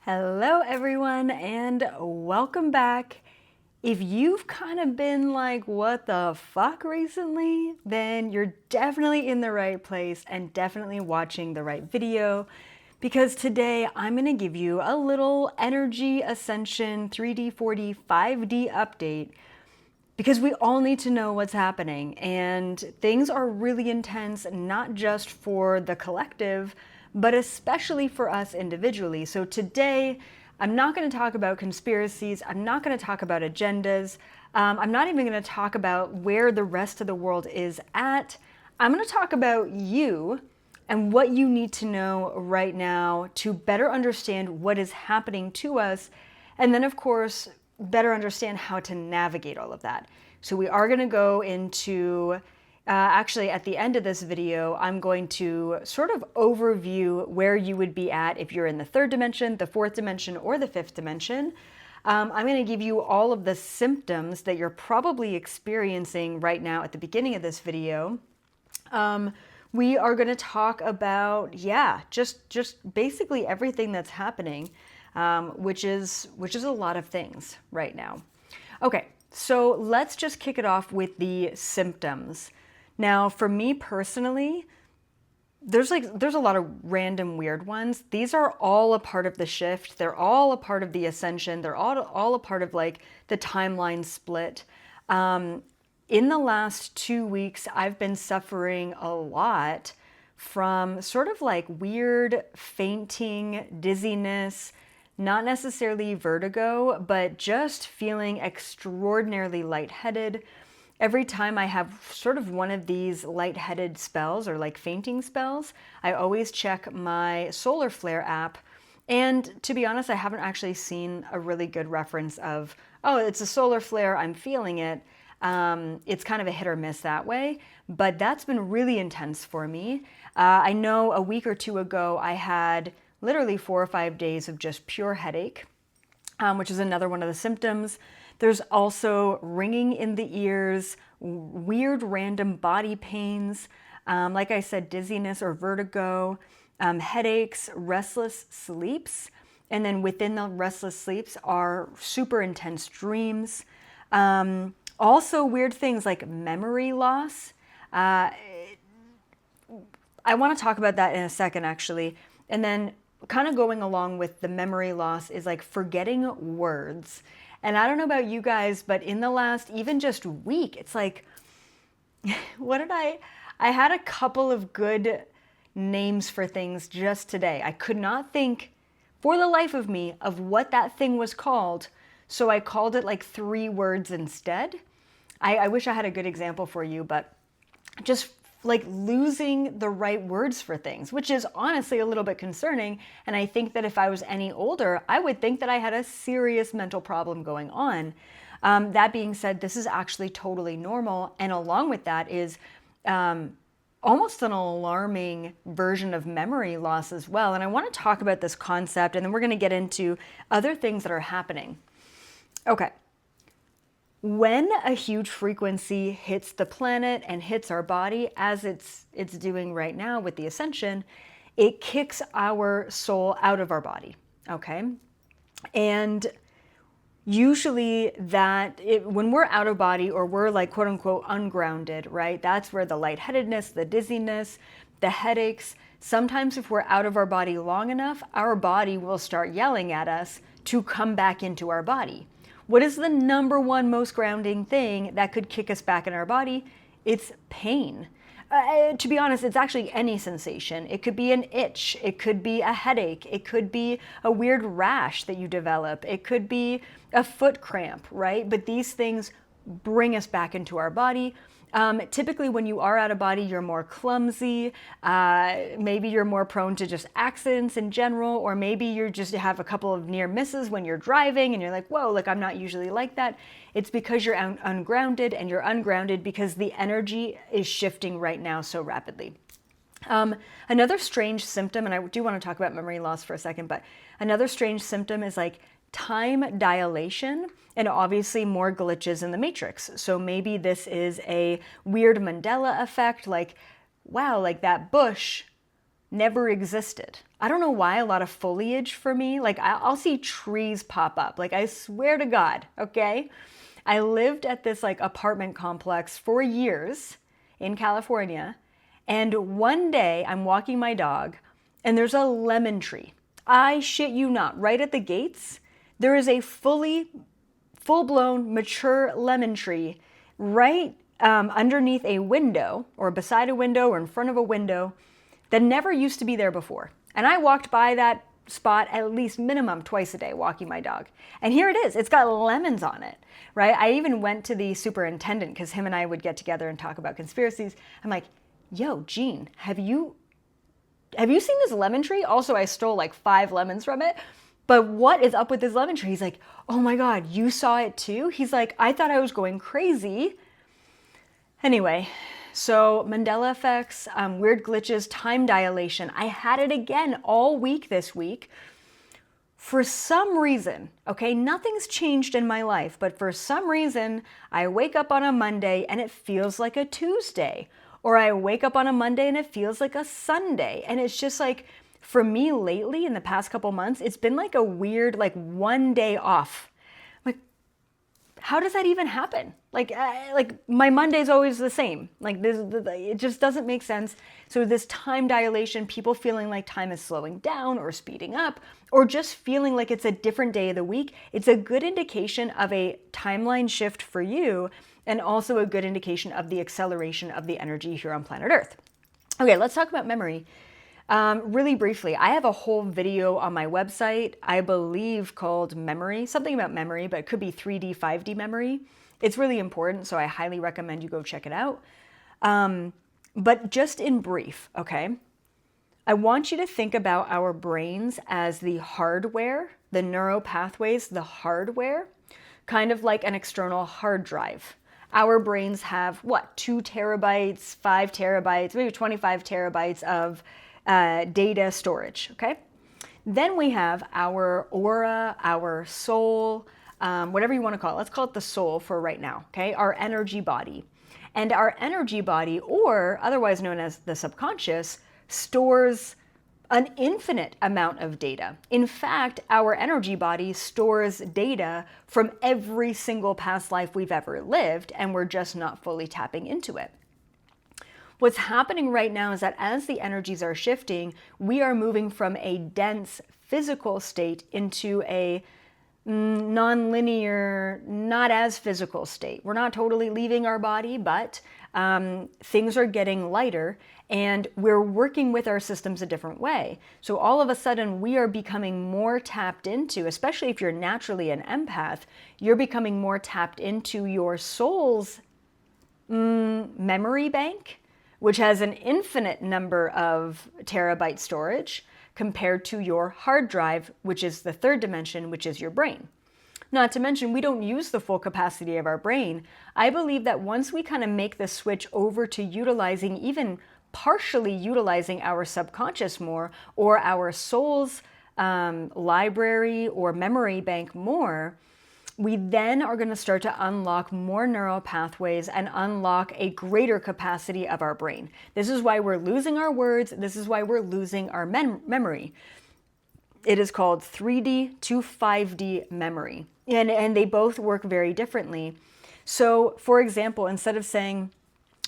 Hello everyone and welcome back. If you've kind of been like, what the fuck recently, then you're definitely in the right place and definitely watching the right video, because today I'm gonna give you a little energy ascension 3D, 4D, 5D update, because we all need to know what's happening and things are really intense, not just for the collective, but especially for us individually. So today, I'm not going to talk about conspiracies. I'm not going to talk about agendas. I'm not even going to talk about where the rest of the world is at. I'm going to talk about you and what you need to know right now to better understand what is happening to us. And then, of course, better understand how to navigate all of that. So we are going to go into actually, at the end of this video, I'm going to sort of overview where you would be at if you're in the third dimension, the fourth dimension, or the fifth dimension. I'm going to give you all of the symptoms that you're probably experiencing right now at the beginning of this video. We are going to talk about, just basically everything that's happening, which is a lot of things right now. Okay, so let's just kick it off with the symptoms. Now, for me personally, there's a lot of random weird ones. These are all a part of the shift. They're all a part of the ascension. They're all a part of like the timeline split. In the last 2 weeks, I've been suffering a lot from sort of like weird fainting, dizziness, not necessarily vertigo, but just feeling extraordinarily lightheaded. Every time I have sort of one of these lightheaded spells or like fainting spells, I always check my solar flare app. And to be honest, I haven't actually seen a really good reference of, oh, it's a solar flare, I'm feeling it. It's kind of a hit or miss that way, but that's been really intense for me. I know a week or two ago, I had literally 4 or 5 days of just pure headache, which is another one of the symptoms. There's also ringing in the ears, weird random body pains, like I said, dizziness or vertigo, headaches, restless sleeps, and then within the restless sleeps are super intense dreams. Also weird things like memory loss. I want to talk about that in a second, actually. And then kind of going along with the memory loss is like forgetting words. And I don't know about you guys, but in the last even just week, it's like, I had a couple of good names for things just today. I could not think for the life of me of what that thing was called. So I called it like 3 words instead. I wish I had a good example for you, but just like losing the right words for things, which is honestly a little bit concerning. And I think that if I was any older, I would think that I had a serious mental problem going on. That being said, this is actually totally normal. And along with that is almost an alarming version of memory loss as well. And I want to talk about this concept, and then we're going to get into other things that are happening. Okay. When a huge frequency hits the planet and hits our body, as it's doing right now with the ascension, it kicks our soul out of our body, okay? And usually when we're out of body or we're like quote unquote ungrounded, right? That's where the lightheadedness, the dizziness, the headaches, sometimes if we're out of our body long enough, our body will start yelling at us to come back into our body. What is the number one most grounding thing that could kick us back in our body? It's pain. To be honest, it's actually any sensation. It could be an itch. It could be a headache. It could be a weird rash that you develop. It could be a foot cramp, right? But these things bring us back into our body. Typically when you are out of body, you're more clumsy. Maybe you're more prone to just accidents in general, or maybe you just have a couple of near misses when you're driving and you're like, whoa, like I'm not usually like that. It's because you're ungrounded, and you're ungrounded because the energy is shifting right now so rapidly. Another strange symptom, and I do want to talk about memory loss for a second, but another strange symptom is like time dilation, and obviously more glitches in the matrix. So maybe this is a weird Mandela effect, like, wow, like that bush never existed. I don't know why, a lot of foliage for me. Like I'll see trees pop up. Like I swear to God, okay? I lived at this like apartment complex for years in California. And one day I'm walking my dog and there's a lemon tree. I shit you not, right at the gates, there is a full-blown mature lemon tree right underneath a window or beside a window or in front of a window that never used to be there before. And I walked by that spot at least minimum twice a day walking my dog. And here it is. It's got lemons on it, right? I even went to the superintendent because him and I would get together and talk about conspiracies. I'm like, yo, Gene, have you seen this lemon tree? Also, I stole like 5 lemons from it. But what is up with this lemon tree? He's like, oh my God, you saw it too? He's like, I thought I was going crazy. Anyway, so Mandela effects, weird glitches, time dilation. I had it again all week this week. For some reason, okay, nothing's changed in my life, but for some reason, I wake up on a Monday and it feels like a Tuesday. Or I wake up on a Monday and it feels like a Sunday. And it's just like, for me lately, in the past couple months, it's been like a weird, like one day off. Like, how does that even happen? Like my Monday's always the same. Like this, it just doesn't make sense. So this time dilation, people feeling like time is slowing down or speeding up, or just feeling like it's a different day of the week, it's a good indication of a timeline shift for you, and also a good indication of the acceleration of the energy here on planet Earth. Okay, let's talk about memory. Really briefly, I have a whole video on my website, I believe called Memory, something about memory, but it could be 3D, 5D memory. It's really important, so I highly recommend you go check it out. But just in brief, okay, I want you to think about our brains as the hardware, the neural pathways, the hardware, kind of like an external hard drive. Our brains have, what, 2 terabytes, 5 terabytes, maybe 25 terabytes of data storage, okay? Then we have our aura, our soul, whatever you want to call it. Let's call it the soul for right now, okay? Our energy body. And our energy body, or otherwise known as the subconscious, stores an infinite amount of data. In fact, our energy body stores data from every single past life we've ever lived, and we're just not fully tapping into it. What's happening right now is that as the energies are shifting, we are moving from a dense physical state into a non-linear, not as physical state. We're not totally leaving our body, but things are getting lighter and we're working with our systems a different way. So all of a sudden we are becoming more tapped into, especially if you're naturally an empath, you're becoming more tapped into your soul's memory bank, which has an infinite number of terabyte storage, compared to your hard drive, which is the 3rd dimension, which is your brain. Not to mention, we don't use the full capacity of our brain. I believe that once we kind of make the switch over to utilizing, even partially utilizing our subconscious more, or our soul's library or memory bank more, we then are going to start to unlock more neural pathways and unlock a greater capacity of our brain. This is why we're losing our words. This is why we're losing our memory. It is called 3D to 5D memory. And they both work very differently. So, for example, instead of saying,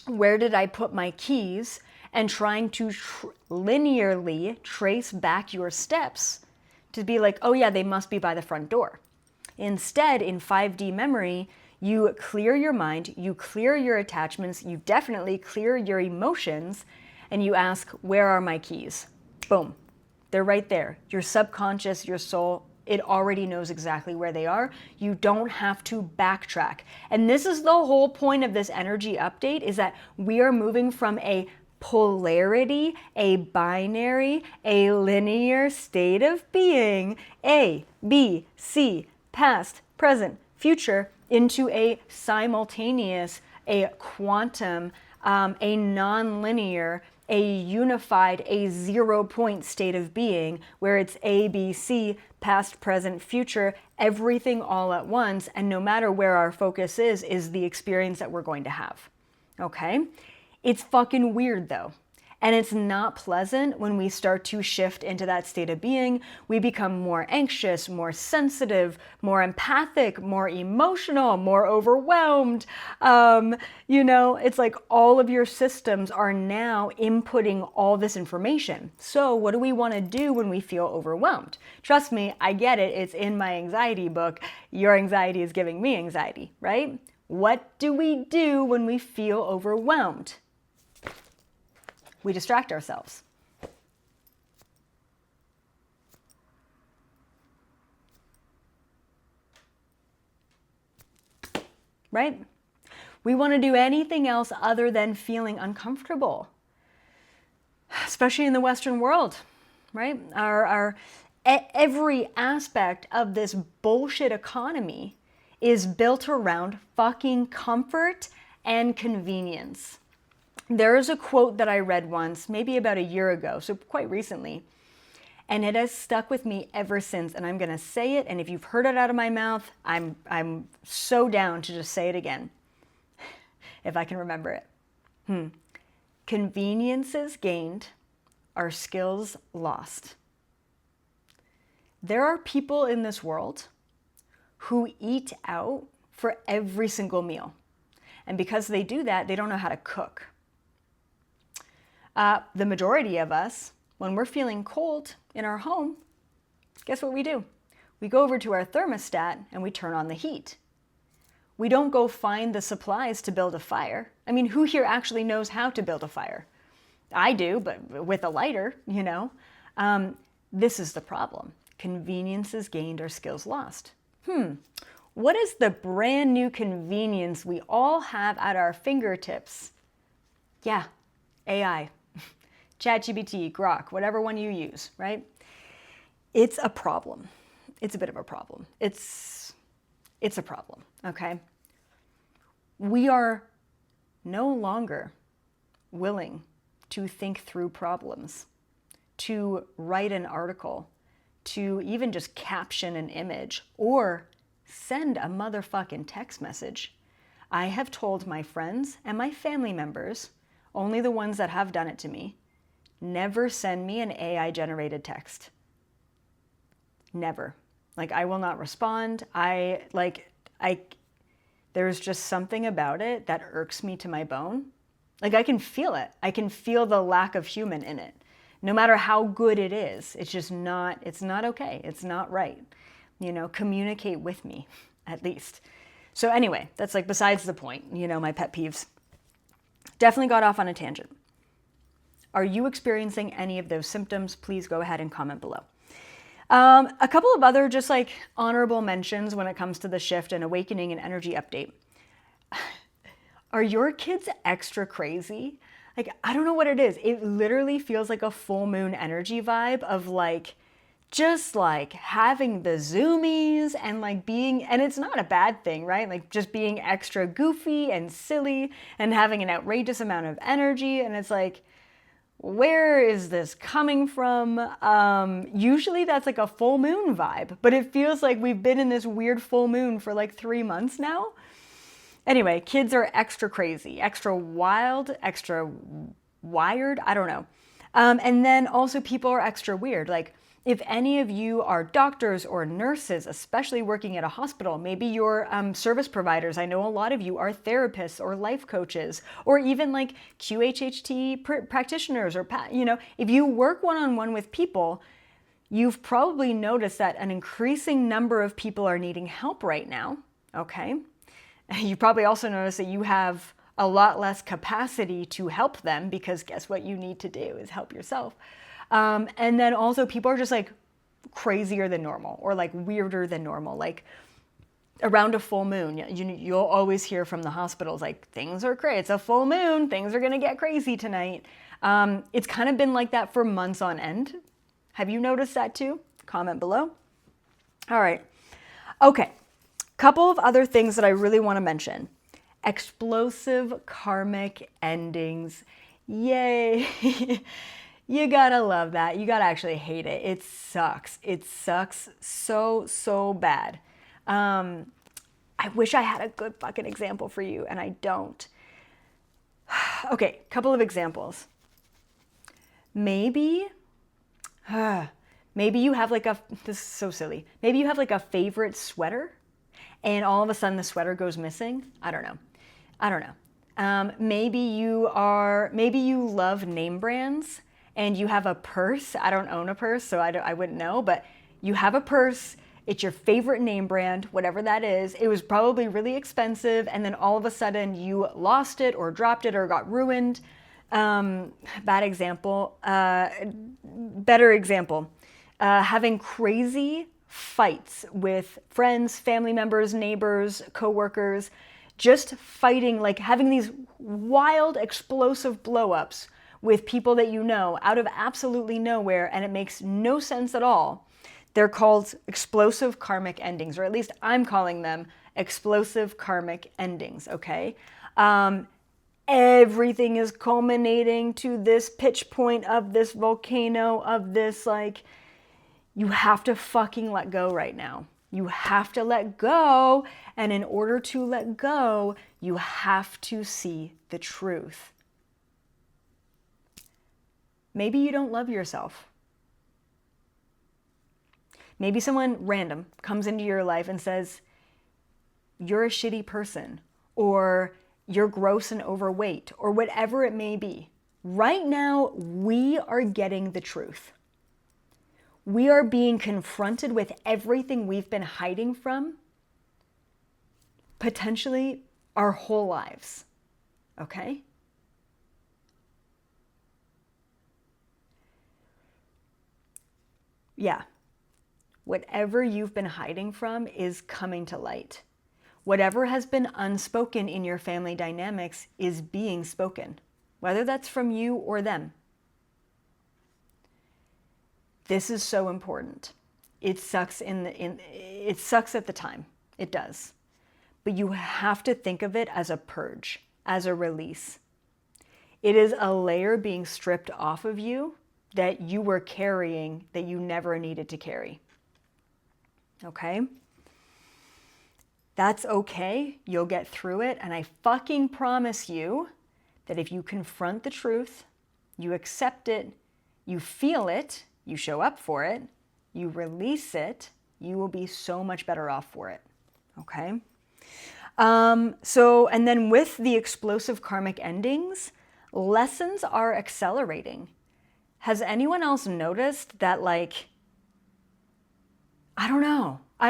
where did I put my keys, and trying to linearly trace back your steps to be like, oh yeah, they must be by the front door. Instead, in 5D memory, you clear your mind, you clear your attachments, you definitely clear your emotions, and you ask, where are my keys? Boom. They're right there. Your subconscious, your soul, it already knows exactly where they are. You don't have to backtrack. And this is the whole point of this energy update, is that we are moving from a polarity, a binary, a linear state of being, A, B, C, past, present, future, into a simultaneous, a quantum, a non-linear, a unified, a 0-point state of being, where it's A, B, C, past, present, future, everything all at once, and no matter where our focus is the experience that we're going to have. Okay? It's fucking weird though. And it's not pleasant when we start to shift into that state of being. We become more anxious, more sensitive, more empathic, more emotional, more overwhelmed. It's like all of your systems are now inputting all this information. So what do we want to do when we feel overwhelmed? Trust me, I get it. It's in my anxiety book. Your anxiety is giving me anxiety, right? What do we do when we feel overwhelmed? We distract ourselves. Right? We want to do anything else other than feeling uncomfortable, especially in the Western world, right? Every aspect of this bullshit economy is built around fucking comfort and convenience. There is a quote that I read once, maybe about a year ago, so quite recently, and it has stuck with me ever since, and I'm going to say it, and if you've heard it out of my mouth, I'm so down to just say it again, if I can remember it. Conveniences gained are skills lost. There are people in this world who eat out for every single meal, and because they do that, they don't know how to cook. The majority of us, when we're feeling cold in our home, guess what we do? We go over to our thermostat and we turn on the heat. We don't go find the supplies to build a fire. I mean, who here actually knows how to build a fire? I do, but with a lighter, This is the problem. Conveniences gained are skills lost. What is the brand new convenience we all have at our fingertips? Yeah, AI. ChatGPT, Grok, whatever one you use, right? It's a problem. It's a bit of a problem. It's a problem, okay? We are no longer willing to think through problems, to write an article, to even just caption an image or send a motherfucking text message. I have told my friends and my family members, only the ones that have done it to me, never send me an AI-generated text. Never. I will not respond. There's just something about it that irks me to my bone. I can feel it. I can feel the lack of human in it. No matter how good it is, it's not okay. It's not right. Communicate with me, at least. So anyway, that's besides the point, my pet peeves. Definitely got off on a tangent. Are you experiencing any of those symptoms? Please go ahead and comment below. A couple of other just honorable mentions when it comes to the shift and awakening and energy update. Are your kids extra crazy? I don't know what it is. It literally feels like a full moon energy vibe of just having the zoomies and being, and it's not a bad thing, right? Just being extra goofy and silly and having an outrageous amount of energy. And it's where is this coming from? Usually that's a full moon vibe, but it feels like we've been in this weird full moon for 3 months now. Anyway, kids are extra crazy, extra wild, extra wired. I don't know. And then also people are extra weird. If any of you are doctors or nurses, especially working at a hospital, maybe you're service providers. I know a lot of you are therapists or life coaches, or even QHHT practitioners, or if you work one-on-one with people, you've probably noticed that an increasing number of people are needing help right now, okay? You probably also noticed that you have a lot less capacity to help them, because guess what you need to do is help yourself. And then also people are just crazier than normal, or weirder than normal. Around a full moon, you'll always hear from the hospitals, things are crazy. It's a full moon. Things are going to get crazy tonight. It's kind of been like that for months on end. Have you noticed that too? Comment below. All right. Okay. Couple of other things that I really want to mention. Explosive karmic endings. Yay. You gotta love that. You gotta actually hate it. It sucks. It sucks so bad. I wish I had a good fucking example for you, and I don't. Okay, couple of examples. Maybe, maybe you have like this is so silly. Maybe you have like a favorite sweater and all of a sudden the sweater goes missing. I don't know. I don't know. Maybe you love name brands and you have a purse. I don't own a purse, so I wouldn't know, but you have a purse. It's your favorite name brand, whatever that is. It was probably really expensive, and then all of a sudden you lost it or dropped it or got ruined. Bad example. Better example. Having crazy fights with friends, family members, neighbors, coworkers, just fighting, like having these wild, explosive blow-ups with people that you know out of absolutely nowhere, and it makes no sense at all. They're called explosive karmic endings, or at least I'm calling them explosive karmic endings, okay? Everything is culminating to this pitch point of this volcano, of this, like, you have to fucking let go right now. You have to let go, and in order to let go, you have to see the truth. Maybe you don't love yourself. Maybe someone random comes into your life and says, you're a shitty person, or you're gross and overweight, or whatever it may be. Right now, we are getting the truth. We are being confronted with everything we've been hiding from, potentially our whole lives, okay? Yeah. Whatever you've been hiding from is coming to light. Whatever has been unspoken in your family dynamics is being spoken, whether that's from you or them. This is so important. It sucks it sucks at the time. It does. But you have to think of it as a purge, as a release. It is a layer being stripped off of you that you were carrying that you never needed to carry. Okay? That's okay. You'll get through it. And I fucking promise you that if you confront the truth, you accept it, you feel it, you show up for it, you release it, you will be so much better off for it. Okay? And then with the explosive karmic endings, lessons are accelerating. Has anyone else noticed that, like, I don't know. I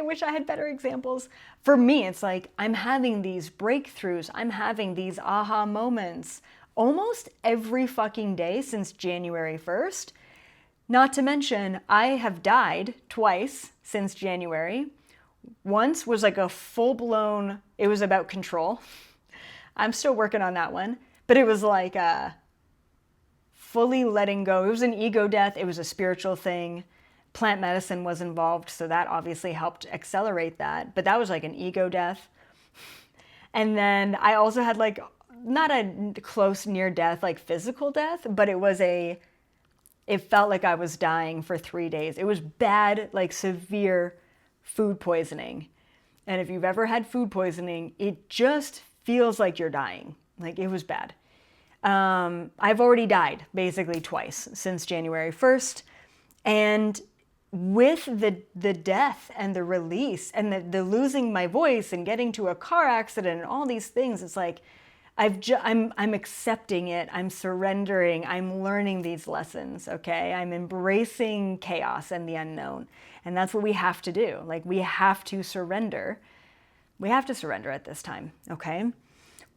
wish I had better examples. For me, it's like I'm having these breakthroughs. I'm having these aha moments almost every fucking day since January 1st. Not to mention, I have died twice since January. Once was like a full-blown, it was about control. I'm still working on that one. But it was like fully letting go. It was an ego death. It was a spiritual thing. Plant medicine was involved, so that obviously helped accelerate that. But that was like an ego death. And then I also had like, not a close near death, like physical death, but it felt like I was dying for 3 days. It was bad, like severe food poisoning. And if you've ever had food poisoning, it just feels like you're dying. Like, it was bad. I've already died basically twice since January 1st. And with the death and the release and the losing my voice and getting to a car accident and all these things, it's like I'm accepting it. I'm surrendering. I'm learning these lessons, okay? I'm embracing chaos and the unknown. And that's what we have to do. Like, we have to surrender. We have to surrender at this time, okay?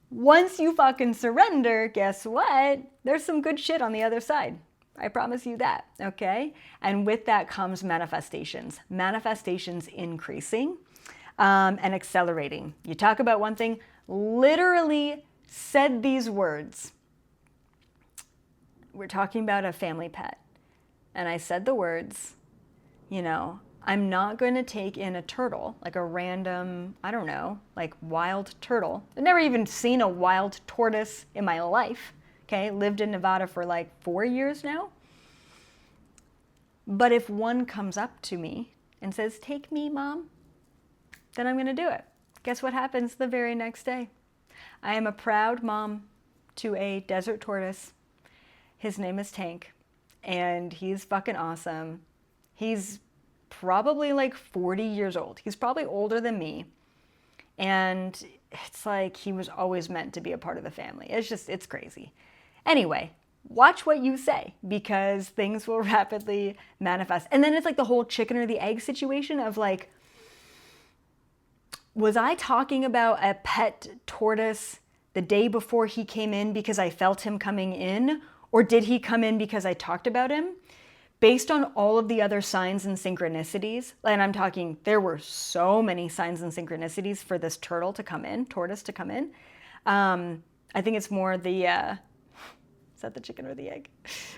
Once you fucking surrender, guess what? There's some good shit on the other side. I promise you that, okay? And with that comes manifestations. Manifestations increasing and accelerating. You talk about one thing, literally said these words. We're talking about a family pet. And I said the words, you know, I'm not going to take in a turtle, like a random, I don't know, like wild turtle. I've never even seen a wild tortoise in my life, okay? Lived in Nevada for like 4 years now. But if one comes up to me and says, take me, Mom, then I'm going to do it. Guess what happens the very next day? I am a proud mom to a desert tortoise. His name is Tank, and he's fucking awesome. He's probably like 40 years old. He's probably older than me. And it's like he was always meant to be a part of the family. It's crazy. Anyway, watch what you say, because things will rapidly manifest. And then it's like the whole chicken or the egg situation of like, was I talking about a pet tortoise the day before he came in because I felt him coming in? Or did he come in because I talked about him? Based on all of the other signs and synchronicities, and I'm talking, there were so many signs and synchronicities for this tortoise to come in. I think it's more the, is that the chicken or the egg?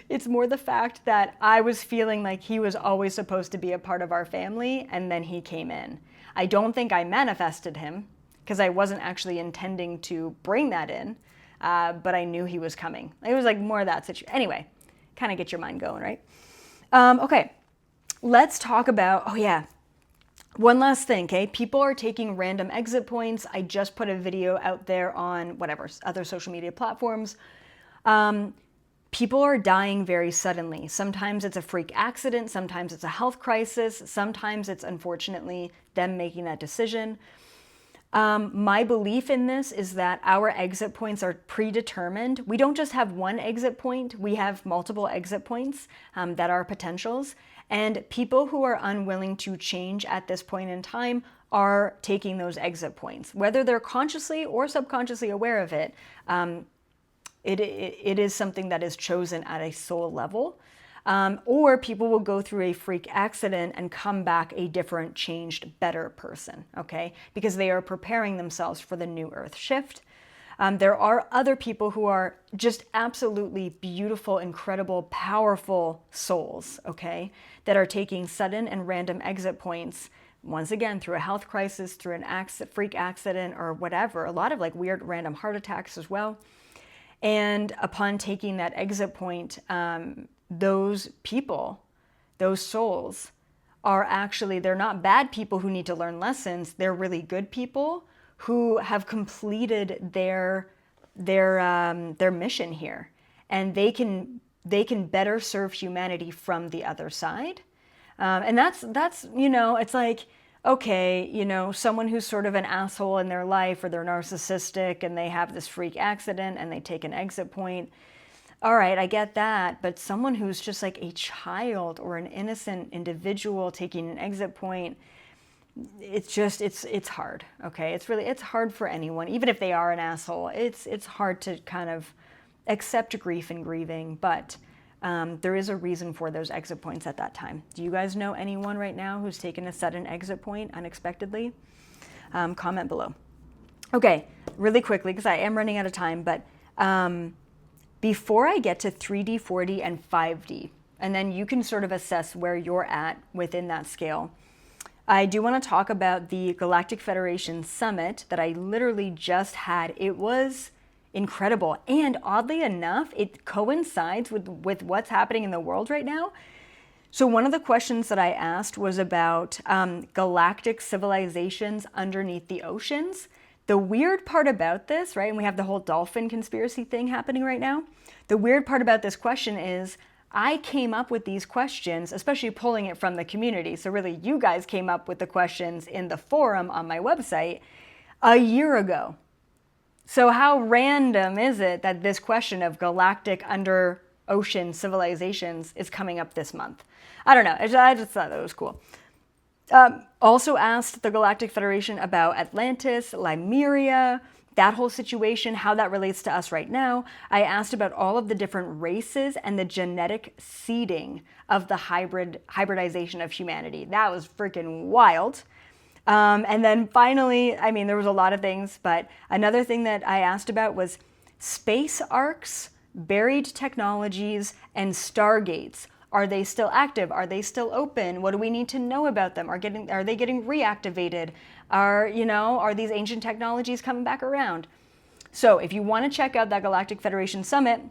It's more the fact that I was feeling like he was always supposed to be a part of our family, and then he came in. I don't think I manifested him, because I wasn't actually intending to bring that in, but I knew he was coming. It was like more of that situation. Anyway, kind of get your mind going, right? Okay, let's talk about, oh yeah, one last thing, okay? People are taking random exit points. I just put a video out there on whatever, other social media platforms. People are dying very suddenly. Sometimes it's a freak accident, sometimes it's a health crisis, sometimes it's unfortunately them making that decision. My belief in this is that our exit points are predetermined. We don't just have one exit point, we have multiple exit points that are potentials. And people who are unwilling to change at this point in time are taking those exit points. Whether they're consciously or subconsciously aware of it, it is something that is chosen at a soul level. Or people will go through a freak accident and come back a different, changed, better person, okay? Because they are preparing themselves for the new earth shift. There are other people who are just absolutely beautiful, incredible, powerful souls, okay? That are taking sudden and random exit points, once again, through a health crisis, through an freak accident or whatever. A lot of like weird random heart attacks as well. And upon taking that exit point, those people, those souls are actually, they're not bad people who need to learn lessons. They're really good people who have completed their mission here, and they can better serve humanity from the other side. And that's you know, it's like, okay, you know, someone who's sort of an asshole in their life, or they're narcissistic and they have this freak accident and they take an exit point. All right, I get that, but someone who's just like a child or an innocent individual taking an exit point, it's hard, okay? It's hard for anyone, even if they are an asshole. It's hard to kind of accept grief and grieving, but there is a reason for those exit points at that time. Do you guys know anyone right now who's taken a sudden exit point unexpectedly? Comment below. Okay, really quickly, because I am running out of time, but before I get to 3D, 4D, and 5D, and then you can sort of assess where you're at within that scale, I do want to talk about the Galactic Federation Summit that I literally just had. It was incredible, and oddly enough, it coincides with what's happening in the world right now. So one of the questions that I asked was about galactic civilizations underneath the oceans. The weird part about this, right, and we have the whole dolphin conspiracy thing happening right now. The weird part about this question is I came up with these questions, especially pulling it from the community. So really, you guys came up with the questions in the forum on my website a year ago. So how random is it that this question of galactic under ocean civilizations is coming up this month? I don't know. I just thought that was cool. Also asked the Galactic Federation about Atlantis, Lemuria, that whole situation, how that relates to us right now. I asked about all of the different races and the genetic seeding of the hybridization of humanity. That was freaking wild. And then finally, I mean, there was a lot of things, but another thing that I asked about was space arcs, buried technologies, and stargates. Are they still active? Are they still open? What do we need to know about them? Are they getting reactivated? Are these ancient technologies coming back around? So if you want to check out that Galactic Federation Summit,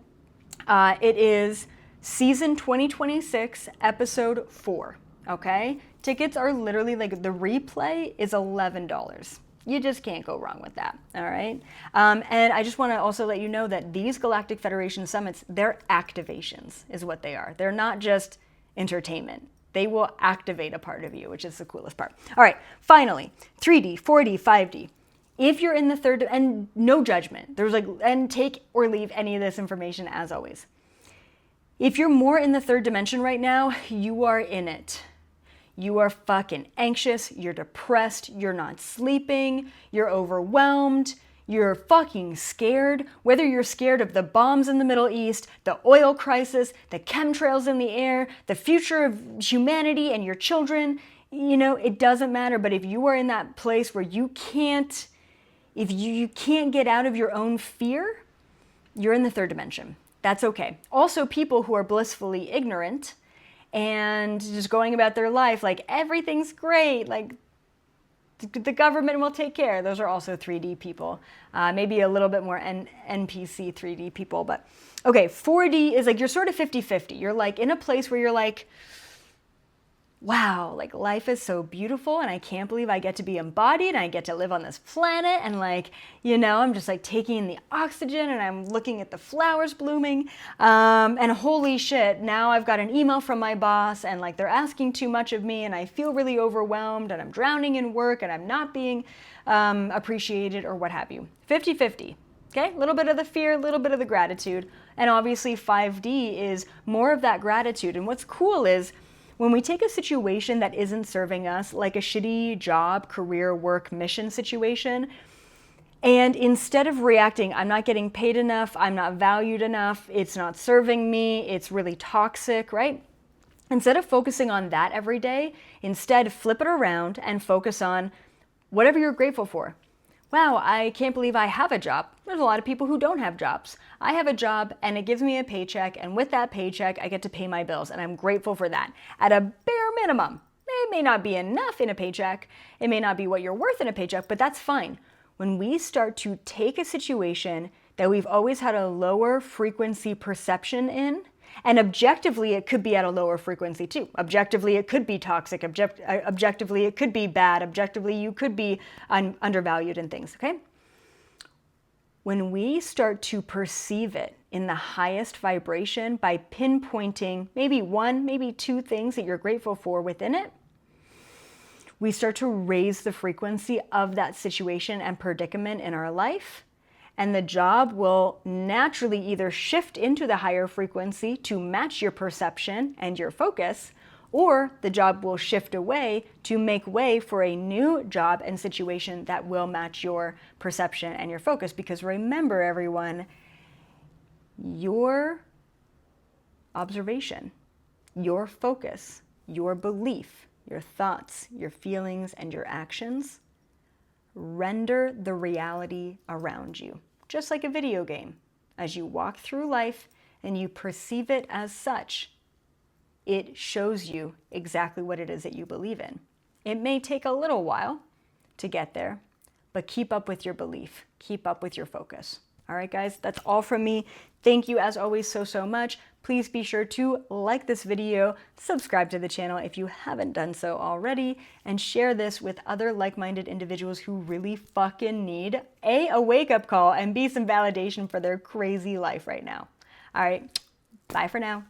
it is season 2026, episode 4, okay? Tickets are literally like, the replay is $11. You just can't go wrong with that, all right? And I just want to also let you know that these Galactic Federation summits, they're activations is what they are. They're not just entertainment. They will activate a part of you, which is the coolest part. All right, finally, 3D, 4D, 5D. If you're in the third, and no judgment, and take or leave any of this information as always. If you're more in the third dimension right now, you are in it. You are fucking anxious, you're depressed, you're not sleeping, you're overwhelmed, you're fucking scared. Whether you're scared of the bombs in the Middle East, the oil crisis, the chemtrails in the air, the future of humanity and your children, it doesn't matter. But if you are in that place where you can't get out of your own fear, you're in the third dimension. That's okay. Also, people who are blissfully ignorant and just going about their life like everything's great, like the government will take care. Those are also 3D people. Maybe a little bit more NPC 3D people. But okay, 4D is like you're sort of 50-50. You're like in a place where you're like, wow, like life is so beautiful and I can't believe I get to be embodied and I get to live on this planet and I'm just like taking in the oxygen and I'm looking at the flowers blooming and holy shit, now I've got an email from my boss and like they're asking too much of me and I feel really overwhelmed and I'm drowning in work and I'm not being appreciated or what have you. 50-50. Okay, a little bit of the fear, a little bit of the gratitude. And obviously 5D is more of that gratitude. And what's cool is when we take a situation that isn't serving us, like a shitty job, career, work, mission situation, and instead of reacting, I'm not getting paid enough, I'm not valued enough, it's not serving me, it's really toxic, right? Instead of focusing on that every day, instead flip it around and focus on whatever you're grateful for. Wow, I can't believe I have a job. There's a lot of people who don't have jobs. I have a job and it gives me a paycheck, and with that paycheck, I get to pay my bills, and I'm grateful for that. At a bare minimum, it may not be enough in a paycheck, it may not be what you're worth in a paycheck, but that's fine. When we start to take a situation that we've always had a lower frequency perception in, and objectively, it could be at a lower frequency too. Objectively, it could be toxic. Objectively, it could be bad. Objectively, you could be undervalued in things, okay? When we start to perceive it in the highest vibration by pinpointing maybe one, maybe two things that you're grateful for within it, we start to raise the frequency of that situation and predicament in our life. And the job will naturally either shift into the higher frequency to match your perception and your focus, or the job will shift away to make way for a new job and situation that will match your perception and your focus. Because remember, everyone, your observation, your focus, your belief, your thoughts, your feelings, and your actions render the reality around you. Just like a video game. As you walk through life and you perceive it as such, it shows you exactly what it is that you believe in. It may take a little while to get there, but keep up with your belief. Keep up with your focus. All right, guys, that's all from me. Thank you as always so much. Please be sure to like this video, subscribe to the channel if you haven't done so already, and share this with other like-minded individuals who really fucking need a wake-up call and B, some validation for their crazy life right now. All right, bye for now.